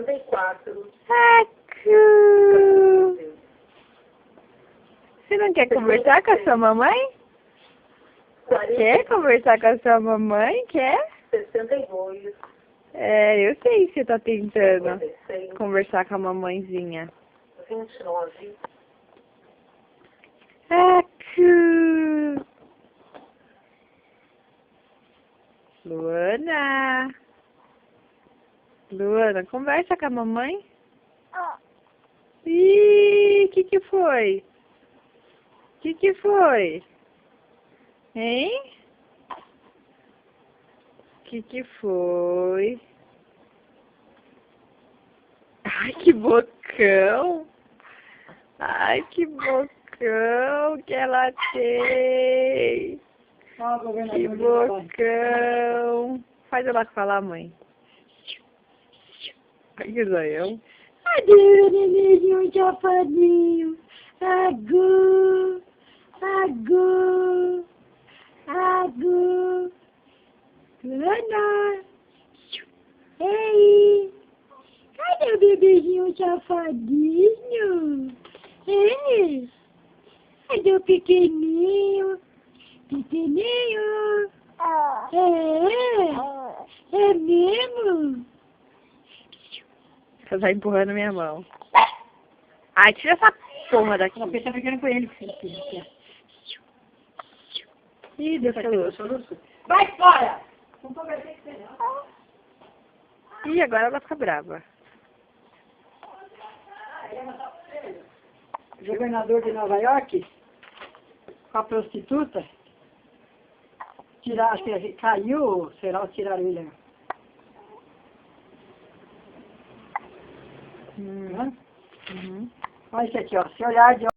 64. Você não quer conversar com a sua mamãe? 40, Quer conversar com a sua mamãe? Quer? 62. É, eu sei que você tá tentando 56. conversar com a mamãezinha. 29. Luana. Luana, conversa com a mamãe. Ih, que foi? Que foi? Hein? Que foi? Ai, que bocão! Ai, que bocão que ela tem! Que bocão! Faz ela falar, mãe. Ai, que zoião. Adeus, nenenzinho chapadinho. Agu, agu, agu. Luana. Ei, cadê o bebezinho safadinho? Ei, cadê o pequenininho? Pequenininho. É mesmo? Você tá empurrando minha mão. Ai, tira essa porra daqui. Não, pensa brincando com ele. Ih, deu soluço. Vai fora! Não conversei com você, não. Ih, agora ela fica brava. Governador de Nova York, com a prostituta, acho que caiu, será que tiraram ele? Uhum. Olha isso aqui, ó. Se olhar de